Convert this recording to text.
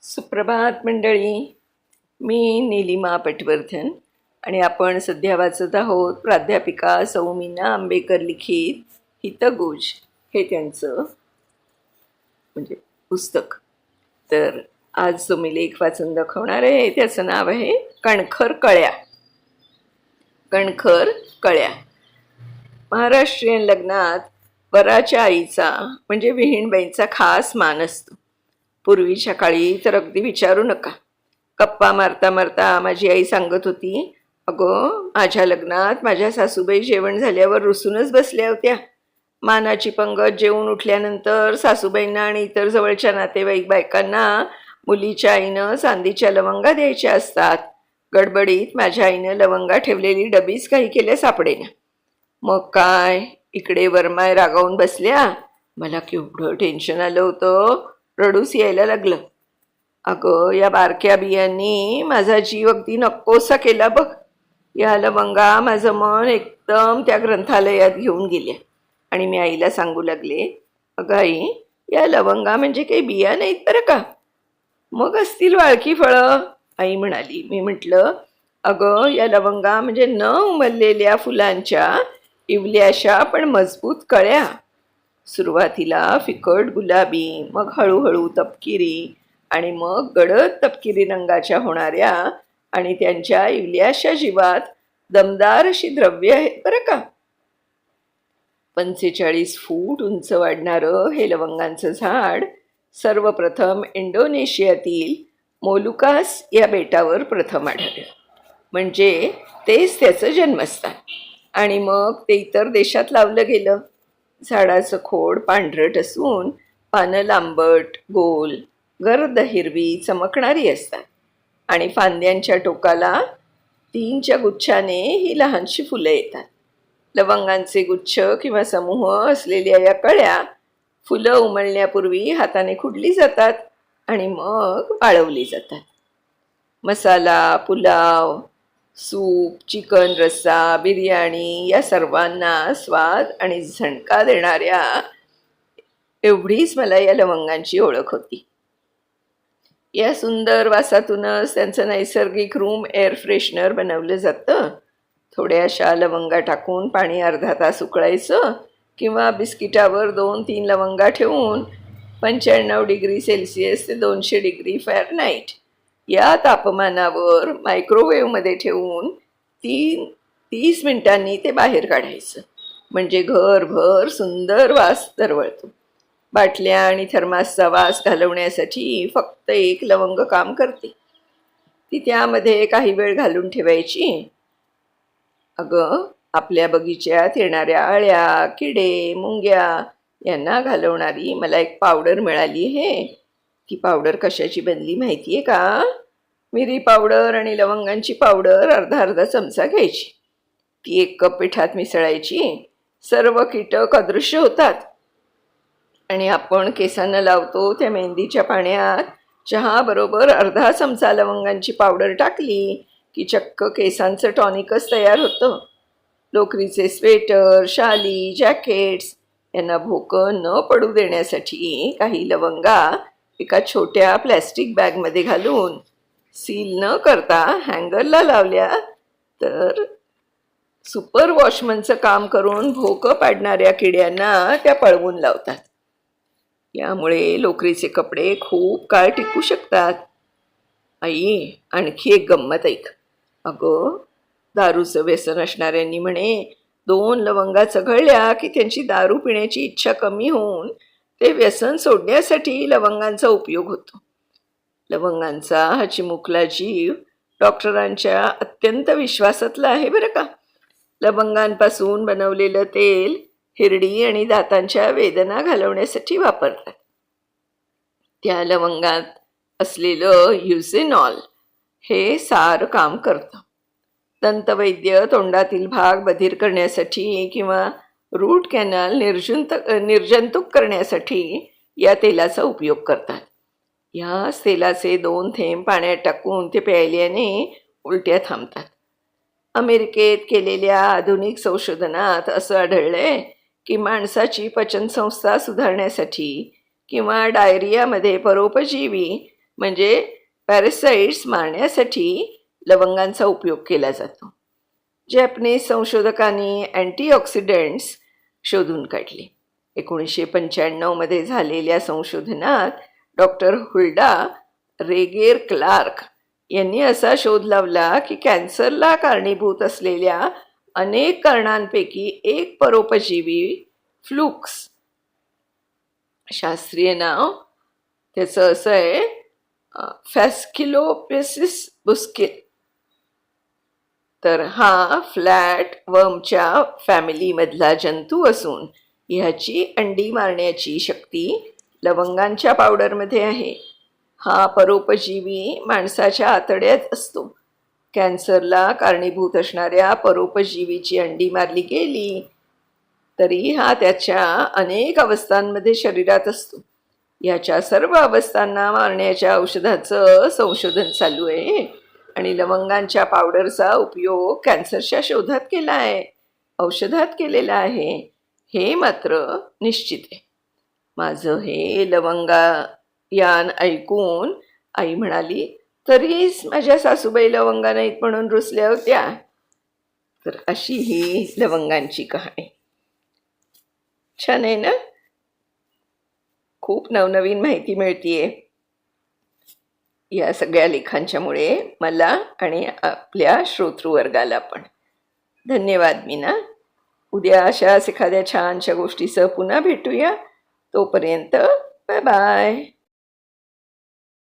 सुप्रभात मंडळी. मी नीलिमा पटवर्धन आणि आपण सध्या वाचत आहोत प्राध्यापिका सौ मीना आंबेकर लिखित हितगुज हे त्यांचं म्हणजे पुस्तक. तर आज जो मी लेख वाचून दाखवणार आहे त्याचं नाव आहे कणखर कळ्या. कणखर कळ्या. महाराष्ट्रीयन लग्नात वराच्या आईचा म्हणजे विहीणबाईंचा खास मान असतो. पूर्वीच्या काळी तर अगदी विचारू नका. गप्पा मारता मारता माझी आई सांगत होती, अगं माझ्या लग्नात माझ्या सासूबाई जेवण झाल्यावर रुसूनच बसल्या होत्या. मानाची पंगत जेवून उठल्यानंतर सासूबाईंना आणि इतर जवळच्या नातेवाईक बायकांना मुलीच्या आईनं चांदीच्या लवंगा द्यायच्या असतात. गडबडीत माझ्या आईनं लवंगा ठेवलेली डबीच काही केल्या सापडेना. मग काय, इकडे वरमाय रागावून बसल्या. मला केवढं टेन्शन आलं होतं, रडूस यायला लागलं. अगं या बारक्या बियांनी माझा जीव अगदी नकोसा केला बघ. या लवंगा माझं मन एकदम त्या ग्रंथालयात घेऊन गेल्या आणि मी आईला सांगू लागले, अगं आई या लवंगा म्हणजे काही बिया नाहीत बरं का, मग असतील वाळकी फळं. आई म्हणाली. मी म्हटलं, अगं या लवंगा म्हणजे न उमललेल्या फुलांच्या इवल्याशा पण मजबूत कळ्या. सुरुवातीला फिकट गुलाबी, मग हळूहळू तपकिरी आणि मग गडद तपकिरी रंगाच्या होणाऱ्या आणि त्यांच्या इवल्याशा जीवात दमदार अशी द्रव्य आहेत बरं का. 45 फूट उंच वाढणारं हे लवंगांचं झाड सर्वप्रथम इंडोनेशियातील मोलुकास या बेटावर प्रथम आढळलं. म्हणजे तेच त्याचं जन्मस्थान. आणि मग ते इतर देशात लावलं गेलं. झाडाचं खोड पांढरट असून पानं लांबट, गोल, गर्द हिरवी चमकणारी असतात आणि फांद्यांच्या टोकाला 3च्या गुच्छाने ही लहानशी फुलं येतात. लवंगांचे गुच्छ किंवा समूह असलेल्या या कळ्या फुलं उमलण्यापूर्वी हाताने खुडली जातात आणि मग वाळवली जातात. मसाला, पुलाव, सूप, चिकन रस्सा, बिर्याणी या सर्वांना स्वाद आणि झणका देणाऱ्या एवढीच मला या लवंगांची ओळख होती. या सुंदर वासातूनच त्यांचं नैसर्गिक रूम एअर फ्रेशनर बनवलं जातं. थोड्याशा लवंगा टाकून पाणी अर्धा तास उकळायचं किंवा बिस्किटावर 2-3 लवंगा ठेवून 95 डिग्री सेल्सिअस ते 200 डिग्री फॅरनाईट या तापमानावर मायक्रोवेव्हमध्ये ठेवून 30 मिनिटांनी ते बाहेर काढायचं. म्हणजे घरभर सुंदर वास दरवळतो. बाटल्या आणि थर्मासचा वास घालवण्यासाठी फक्त 1 लवंग काम करते. ती त्यामध्ये काही वेळ घालून ठेवायची. अगं आपल्या बगीच्यात येणाऱ्या अळ्या, किडे, मुंग्या यांना घालवणारी मला एक पावडर मिळाली आहे. ती पावडर कशाची बनली माहिती आहे का? मिरी पावडर आणि लवंगांची पावडर अर्धा चमचा घ्यायची. ती 1 कप पिठात मिसळायची. सर्व कीटक अदृश्य होतात आणि आपण केसांना लावतो त्या मेहंदीच्या पाण्यात चहाबरोबर अर्धा चमचा लवंगांची पावडर टाकली की चक्क केसांचं टॉनिकच तयार होतं. लोकरीचे स्वेटर, शाली, जॅकेट्स यांना भोकं न पडू देण्यासाठी काही लवंगा एका छोट्या प्लॅस्टिक बॅगमध्ये घालून सील न करता हँगरला लावल्या तर सुपर वॉशमनचं काम करून भोकं पाडणाऱ्या किड्यांना त्या पळवून लावतात. यामुळे लोकरीचे कपडे खूप काळ टिकू शकतात. आई आणखी एक गंमत ऐक. अगं दारूचं व्यसन असणाऱ्यांनी म्हणे 2 लवंगा चघळल्या की त्यांची दारू पिण्याची इच्छा कमी होऊन ते व्यसन सोडण्यासाठी लवंगांचा उपयोग होतो. लवंगांचा हा चिमुकला जीव डॉक्टरांच्या अत्यंत विश्वासातला आहे बरं का. लवंगांपासून बनवलेलं तेल हिरडी आणि दातांच्या वेदना घालवण्यासाठी वापरतात. त्या लवंगात असलेलं युझेनॉल हे सारं काम करतं. दंतवैद्य तोंडातील भाग बधीर करण्यासाठी किंवा रूट कॅनल निर्जंतुक करण्यासाठी या तेलाचा उपयोग करतात. या तेलाचे 2 थेंब पाण्यात टाकून ते प्यायल्याने उलट्या थांबतात. अमेरिकेत केलेल्या आधुनिक संशोधनात असं आढळलंय की माणसाची पचनसंस्था सुधारण्यासाठी किंवा डायरियामध्ये परोपजीवी म्हणजे पॅरासाइट्स मारण्यासाठी लवंगांचा उपयोग केला जातो. जॅपनीज संशोधकांनी अँटीऑक्सिडंट्स शोधून काढले. 1995 झालेल्या संशोधनात डॉक्टर हुल्डा रेगेर क्लार्क यांनी असा शोध लावला की कॅन्सरला कारणीभूत असलेल्या अनेक कारणांपैकी एक परोपजीवी फ्लुक्स, शास्त्रीय नाव त्याचं असं आहे फॅस्किलोपेसिस बुस्किल, तर हा फ्लॅट वर्मच्या फॅमिलीमधला जंतू असून ह्याची अंडी मारण्याची शक्ती लवंगांच्या पावडरमध्ये आहे. हा परोपजीवी माणसाच्या आतड्यात असतो. कॅन्सरला कारणीभूत असणाऱ्या परोपजीवीची अंडी मारली गेली तरी हा त्याच्या अनेक अवस्थांमध्ये शरीरात असतो. याच्या सर्व अवस्थांना मारण्याच्या औषधाचं संशोधन चालू आहे आणि लवंगांच्या पावडरचा उपयोग कॅन्सरच्या शोधात केला आहे, औषधात केलेला आहे, हे मात्र निश्चित आहे. माझं हे लवंगायान ऐकून आई म्हणाली, तरीच माझ्या सासूबाई लवंगा नाहीत म्हणून रुसल्या होत्या. तर अशी ही लवंगांची कहाणी. छान आहे ना? खूप नवनवीन माहिती मिळतीये या सगळ्या लेखांच्यामुळे मला आणि आपल्या श्रोतृवर्गाला पण. धन्यवाद मीना. उद्या अशाच एखाद्या छानशा गोष्टीसह पुन्हा भेटूया. तोपर्यंत बाय बाय.